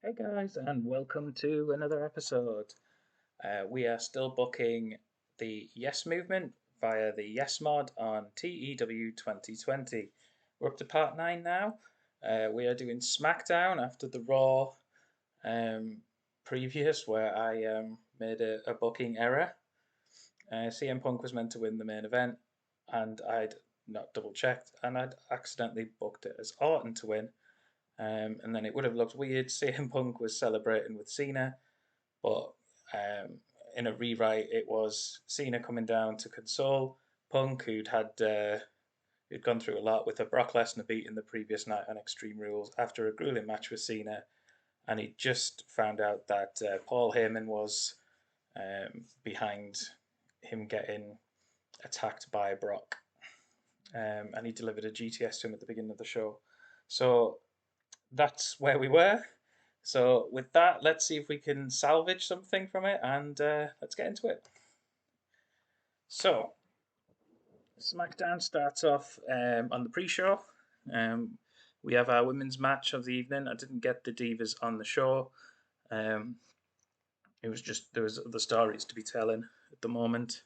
Hey guys, and welcome to another episode. We are still booking the Yes movement via the Yes mod on TEW 2020. We're up to part 9 now. We are doing Smackdown after the Raw um, previous, where I made a booking error. CM Punk was meant to win the main event, and I'd not double checked, and I'd accidentally booked it as Orton to win. And then it would have looked weird. CM Punk was celebrating with Cena, but in a rewrite, it was Cena coming down to console Punk, who'd gone through a lot with a Brock Lesnar beat in the previous night on Extreme Rules after a grueling match with Cena, and he just found out that Paul Heyman was behind him getting attacked by Brock, and he delivered a GTS to him at the beginning of the show. So that's where we were. So with that, let's see if we can salvage something from it, and let's get into it. So SmackDown starts off on the pre-show. Um, we have our women's match of the evening. I didn't get the divas on the show. Um, it was just there was other stories to be telling at the moment.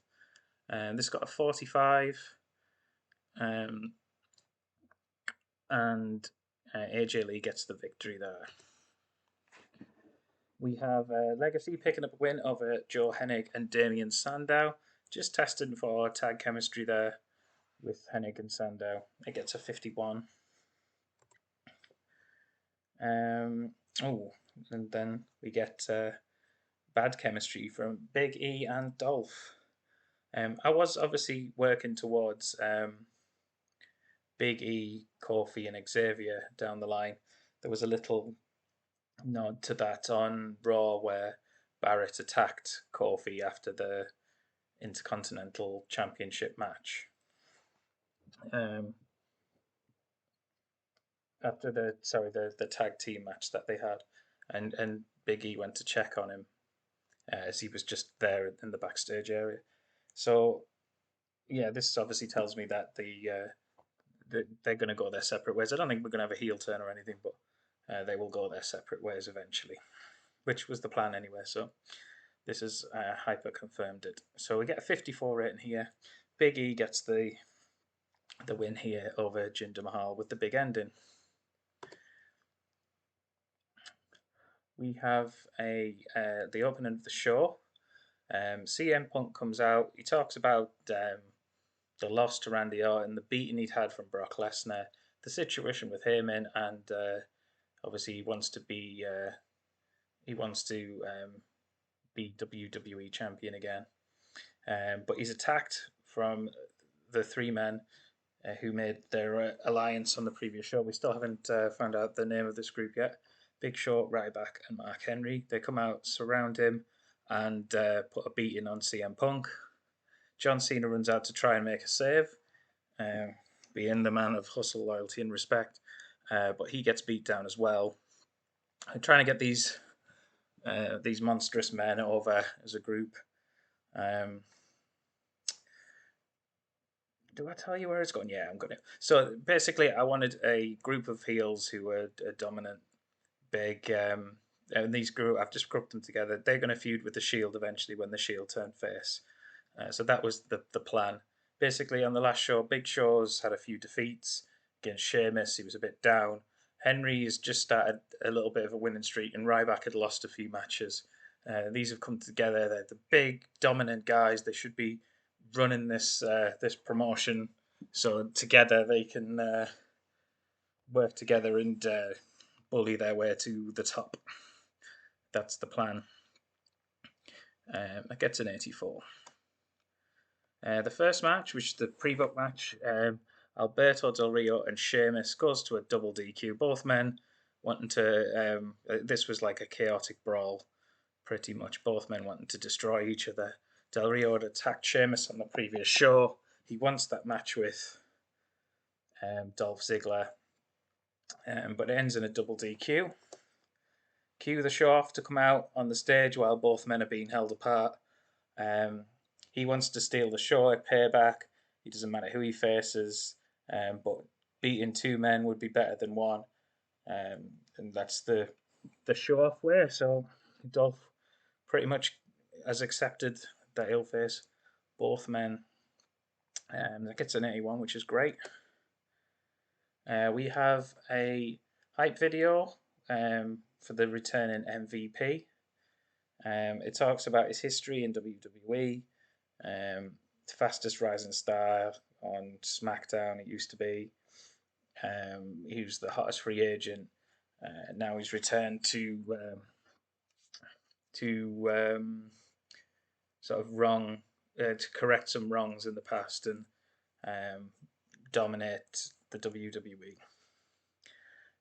This got a 45, um, and AJ Lee gets the victory there. We have Legacy picking up a win over Joe Hennig and Damien Sandow. Just testing for tag chemistry there with Hennig and Sandow. It gets a 51. Oh, and then we get bad chemistry from Big E and Dolph. I was obviously working towards Big E, Kofi, and Xavier down the line. There was a little nod to that on Raw where Barrett attacked Kofi after the Intercontinental Championship match. Um, after the tag team match that they had, and Big E went to check on him as he was just there in the backstage area. So yeah, this obviously tells me that they're going to go their separate ways. I don't think we're going to have a heel turn or anything, but they will go their separate ways eventually, which was the plan anyway. So this is hyper confirmed it. So we get a 54 rating here. Big E gets the win here over Jinder Mahal with the big ending. We have the opening of the show. CM Punk comes out. He talks about the loss to Randy Orton, the beating he'd had from Brock Lesnar, the situation with Heyman, and obviously he wants to be WWE champion again. But he's attacked from the three men who made their alliance on the previous show. We still haven't found out the name of this group yet. Big Show, Ryback, and Mark Henry. They come out, surround him, and put a beating on CM Punk. John Cena runs out to try and make a save, being the man of hustle, loyalty, and respect. But he gets beat down as well. I'm trying to get these monstrous men over as a group. Do I tell you where it's going? Yeah, I'm going to. So basically, I wanted a group of heels who were dominant, big, and these I've just grouped them together. They're going to feud with the Shield eventually when the Shield turn face. So that was the plan. Basically, on the last show, Big Show's had a few defeats against Sheamus. He was a bit down. Henry has just started a little bit of a winning streak, and Ryback had lost a few matches. These have come together. They're the big, dominant guys. They should be running this promotion, so together they can work together and bully their way to the top. That's the plan. That gets an 84. The first match, which is the pre-book match, Alberto Del Rio and Sheamus goes to a double DQ. Both men wanting to. This was like a chaotic brawl, pretty much. Both men wanting to destroy each other. Del Rio had attacked Sheamus on the previous show. He wants that match with Dolph Ziggler, but it ends in a double DQ. Cue the show off to come out on the stage while both men are being held apart. He wants to steal the show at Payback. It doesn't matter who he faces, but beating two men would be better than one. And that's the the show-off way. So Dolph pretty much has accepted that he'll face both men. That gets an 81, which is great. We have a hype video for the returning MVP. It talks about his history in WWE, the fastest rising star on Smackdown. It used to be. He was the hottest free agent. Now he's returned to sort of to correct some wrongs in the past and dominate the WWE.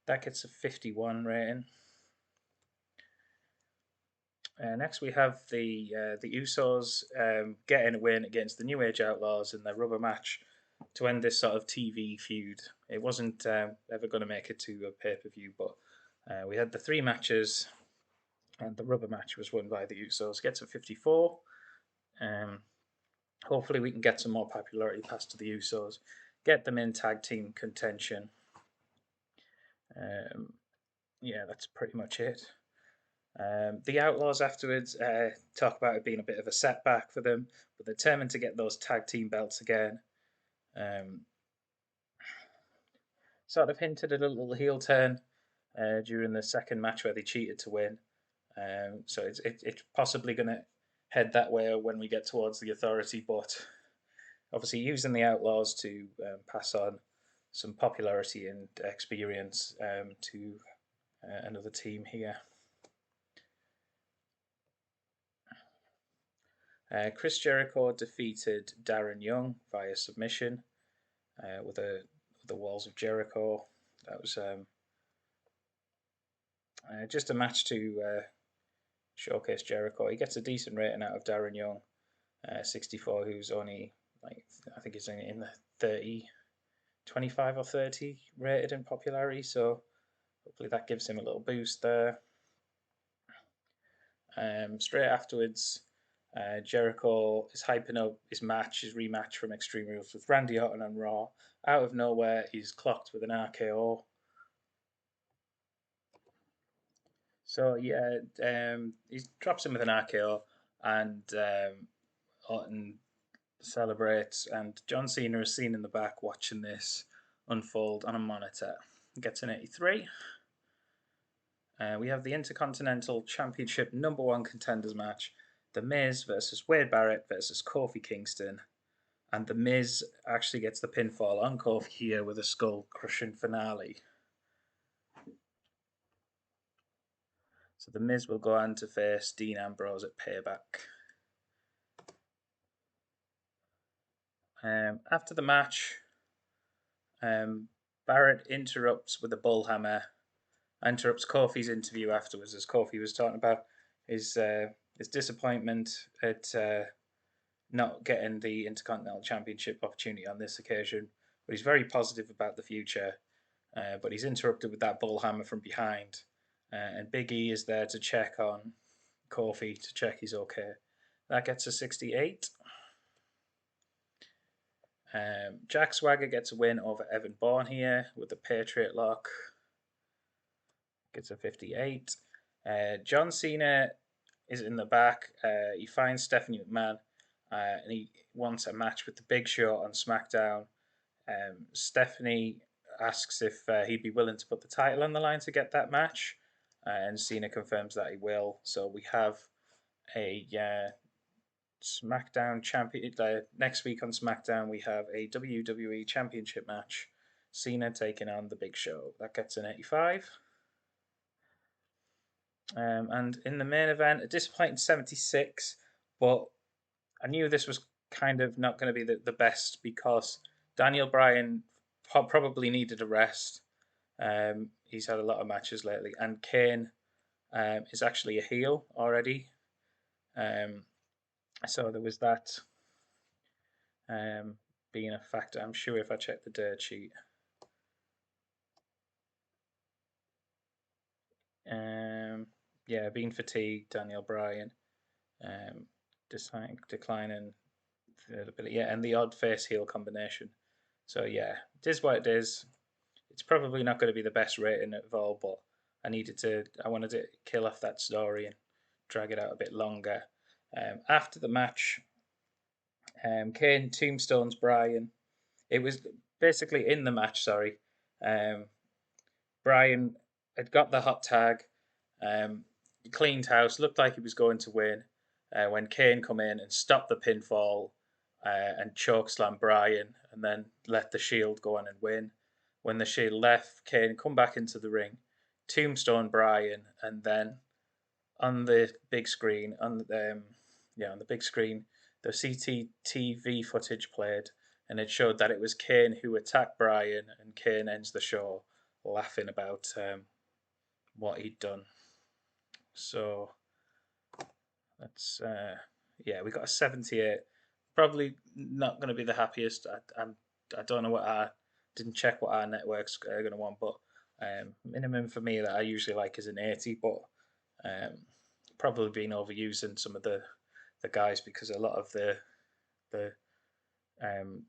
That gets a 51 rating. Next, we have the Usos getting a win against the New Age Outlaws in their rubber match to end this sort of TV feud. It wasn't ever going to make it to a pay-per-view, but we had the 3 matches, and the rubber match was won by the Usos. Gets a 54. Hopefully, we can get some more popularity past to the Usos, get them in tag team contention. Yeah, that's pretty much it. The Outlaws afterwards talk about it being a bit of a setback for them, but they're determined to get those tag team belts again. Sort of hinted at a little heel turn during the second match where they cheated to win. So it's possibly going to head that way when we get towards the Authority, but obviously using the Outlaws to pass on some popularity and experience to another team here. Chris Jericho defeated Darren Young via submission with the Walls of Jericho. That was just a match to showcase Jericho. He gets a decent rating out of Darren Young, 64, who's only I think he's in the 30, 25 or 30 rated in popularity. So hopefully that gives him a little boost there. Straight afterwards, Jericho is hyping up his rematch from Extreme Rules with Randy Orton on Raw. Out of nowhere, he's clocked with an RKO. So yeah, he drops him with an RKO, and Orton celebrates, and John Cena is seen in the back watching this unfold on a monitor. He gets an 83. We have the Intercontinental Championship #1 contenders match. The Miz versus Wade Barrett versus Kofi Kingston. And The Miz actually gets the pinfall on Kofi here with a skull-crushing finale. So The Miz will go on to face Dean Ambrose at Payback. After the match, Barrett interrupts with a bullhammer, interrupts Kofi's interview afterwards, as Kofi was talking about his disappointment at not getting the Intercontinental Championship opportunity on this occasion, but he's very positive about the future. But he's interrupted with that bullhammer from behind, and Big E is there to check on Kofi to check he's okay. That gets a 68. Jack Swagger gets a win over Evan Bourne here with the Patriot Lock. Gets a 58. John Cena is in the back. He finds Stephanie McMahon and he wants a match with the Big Show on SmackDown. Stephanie asks if he'd be willing to put the title on the line to get that match, and Cena confirms that he will. So we have a SmackDown champion. Next week on SmackDown, we have a WWE Championship match. Cena taking on the Big Show. That gets an 85. And in the main event, a disappointing 76, but I knew this was kind of not going to be the best because Daniel Bryan probably needed a rest. He's had a lot of matches lately, and Kane is actually a heel already. So there was that being a factor. I'm sure if I check the dirt sheet. Yeah, being fatigued, Daniel Bryan, declining ability, yeah, and the odd face heel combination. So yeah, it is what it is. It's probably not going to be the best rating of all, but I wanted to kill off that story and drag it out a bit longer. After the match, Kane tombstones Bryan. It was basically in the match. Sorry, um, Bryan had got the hot tag, um, cleaned house, looked like he was going to win. When Kane come in and stopped the pinfall and chokeslam Bryan, and then let the Shield go on and win. When the Shield left, Kane come back into the ring, tombstone Bryan, and then on the big screen on the big screen the CCTV footage played, and it showed that it was Kane who attacked Bryan, and Kane ends the show laughing about what he'd done. So that's we got a 78. Probably not going to be the happiest. I don't know what I didn't check what our networks are going to want, but minimum for me that I usually like is an 80, but um, probably been overusing some of the guys because a lot of the um,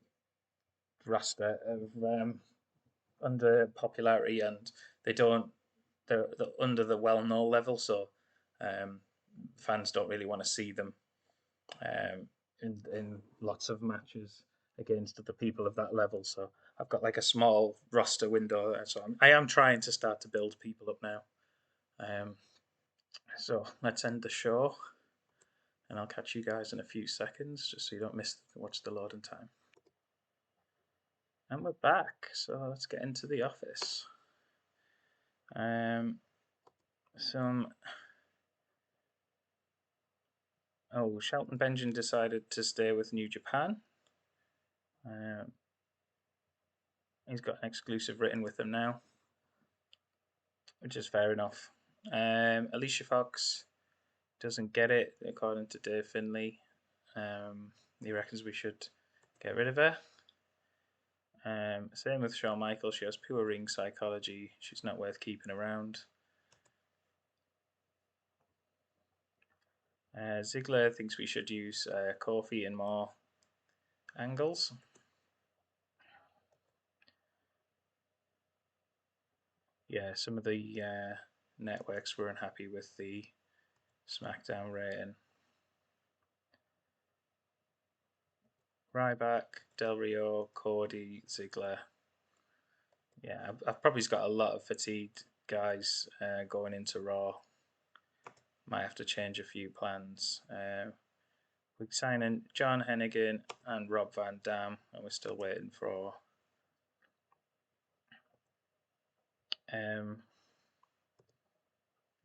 roster of under popularity, and they don't they're under the well known level, so um, fans don't really want to see them in lots of matches against the people of that level. So I've got like a small roster window, so I am trying to start to build people up now. Um, so let's end the show, and I'll catch you guys in a few seconds, just so you don't watch the loading time. And we're back, so let's get into the office. Shelton Benjamin decided to stay with New Japan. He's got an exclusive written with them now, which is fair enough. Alicia Fox doesn't get it, according to Dave Finlay. He reckons we should get rid of her. Same with Shawn Michaels. She has poor ring psychology. She's not worth keeping around. Ziggler thinks we should use Kofi in more angles. Yeah, some of the networks were unhappy with the Smackdown rating. Ryback, Del Rio, Cody, Ziggler. Yeah, I've probably got a lot of fatigued guys going into Raw. Might have to change a few plans. We're signing John Hennigan and Rob Van Dam, and we're still waiting for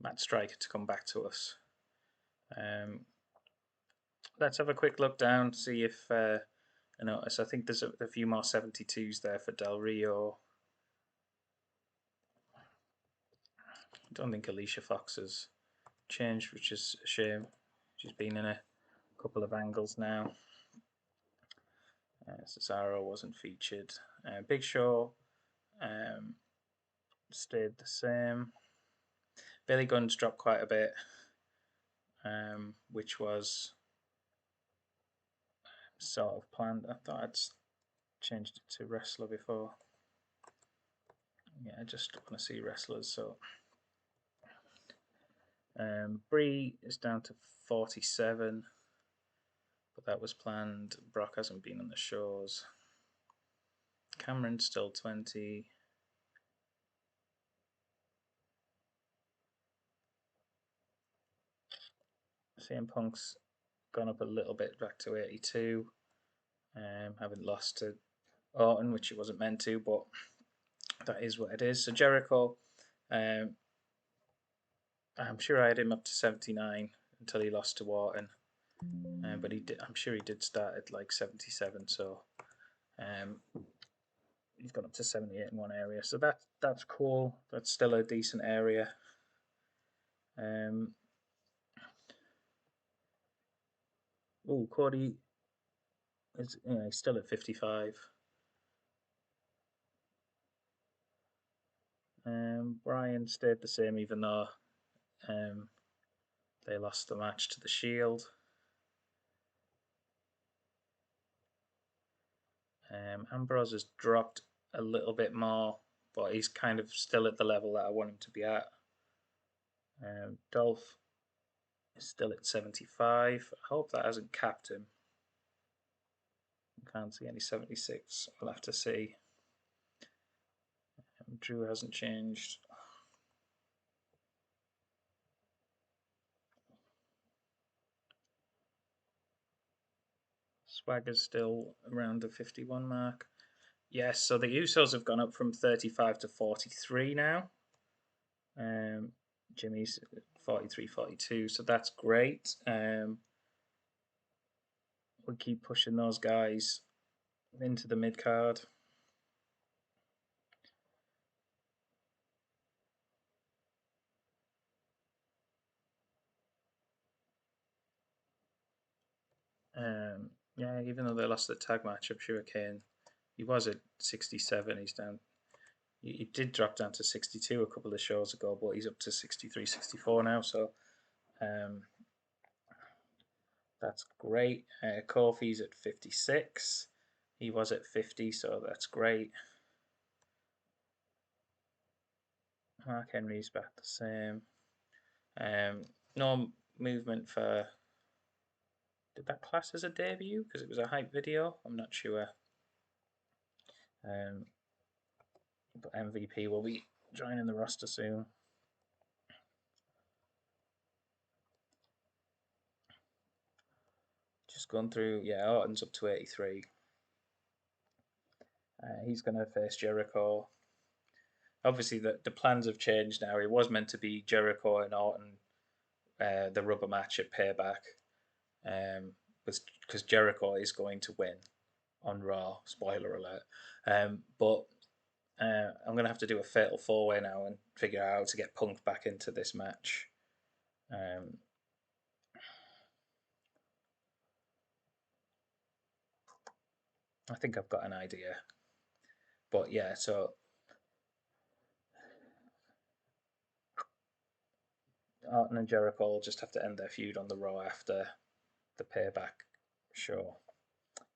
Matt Striker to come back to us. Let's have a quick look down, see if I notice. I think there's a few more 72s there for Del Rio. I don't think Alicia Fox has changed, which is a shame. She's been in a couple of angles now. Cesaro wasn't featured. Big Show stayed the same. Billy Gunn's dropped quite a bit, which was sort of planned. I thought I'd changed it to wrestler before. Yeah, I just want to see wrestlers. So Brie is down to 47, but that was planned. Brock hasn't been on the shows. Cameron's still 20. CM Punk's gone up a little bit, back to 82. Haven't lost to Orton, which it wasn't meant to, but that is what it is. So Jericho, I'm sure I had him up to 79 until he lost to Orton, but I'm sure he did start at like 77. So he's gone up to 78 in one area. So that's cool. That's still a decent area. Cody is he's still at 55. Bryan stayed the same, even though they lost the match to the Shield. Ambrose has dropped a little bit more, but he's kind of still at the level that I want him to be at. Dolph is still at 75. I hope that hasn't capped him. Can't see any 76. We'll have to see. Drew hasn't changed. Swagger's still around the 51 mark. Yes, so the Usos have gone up from 35 to 43 now. Jimmy's 43, 42, so that's great. We keep pushing those guys into the mid card. Yeah, even though they lost the tag match, I'm sure Kane, he was at 67. He's down. He did drop down to 62 a couple of shows ago, but he's up to 63, 64 now. So that's great. Kofi's at 56. He was at 50, so that's great. Mark Henry's back the same. No movement for. Did that class as a debut? Because it was a hype video. I'm not sure. But MVP will be joining the roster soon. Just going through. Yeah, Orton's up to 83. He's going to face Jericho. Obviously, the plans have changed now. It was meant to be Jericho and Orton, the rubber match at Payback, because Jericho is going to win on Raw. Spoiler alert. But I'm going to have to do a fatal four-way now and figure out how to get Punk back into this match. I think I've got an idea. But yeah, so Orton and Jericho will just have to end their feud on the Raw after the Payback show.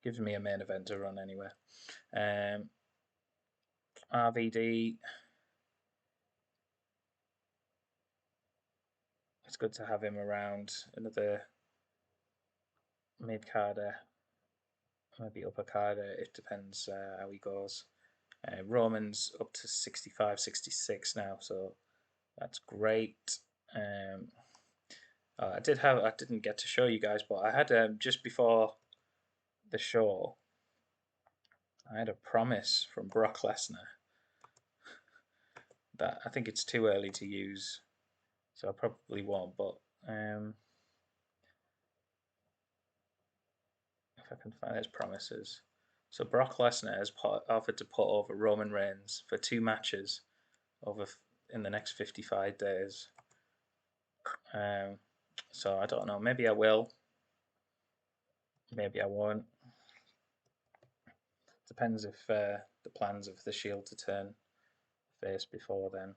Gives me a main event to run anyway. RVD. It's good to have him around. Another mid carder, maybe upper carder. It depends how he goes. Roman's up to 65, 66 now, so that's great. I didn't get to show you guys, but I had just before the show, I had a promise from Brock Lesnar that I think it's too early to use, so I probably won't. But if I can find his promises, so Brock Lesnar has offered to put over Roman Reigns for 2 matches over in the next 55 days. So I don't know. Maybe I will. Maybe I won't. Depends if the plans of the Shield to turn face before then.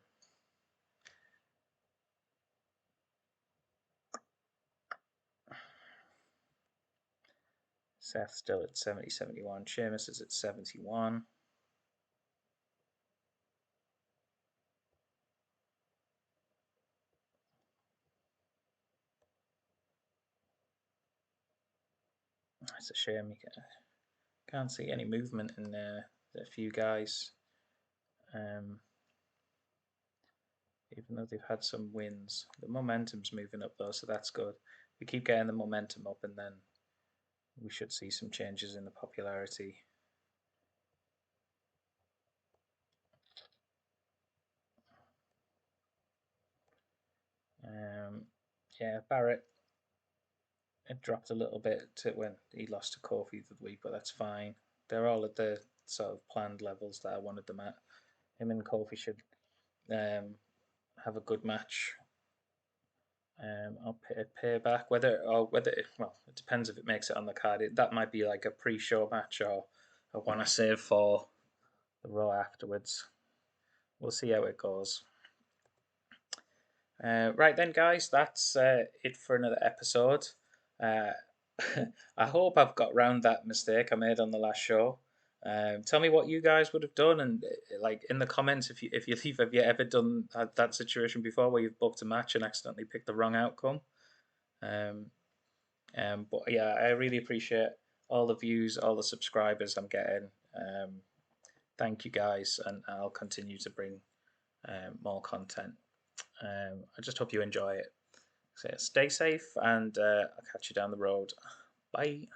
Seth's still at 70, 71. Sheamus is at 71. It's a shame you can't see any movement in there. A few guys, even though they've had some wins. The momentum's moving up though, so that's good. We keep getting the momentum up, and then we should see some changes in the popularity. Yeah, Barrett, it dropped a little bit when he lost to Kofi the week, but that's fine. They're all at the sort of planned levels that I wanted them at. Him and Kofi should have a good match. I'll pay back whether it depends if it makes it on the card. That might be like a pre-show match, or I want to save for the Raw afterwards. We'll see how it goes. Right then, guys, that's it for another episode. I hope I've got round that mistake I made on the last show. Tell me what you guys would have done, and like in the comments, if you leave, have you ever done that situation before where you've booked a match and accidentally picked the wrong outcome? Um, but yeah, I really appreciate all the views, all the subscribers I'm getting. Thank you guys, and I'll continue to bring more content. I just hope you enjoy it. So stay safe, and I'll catch you down the road. Bye.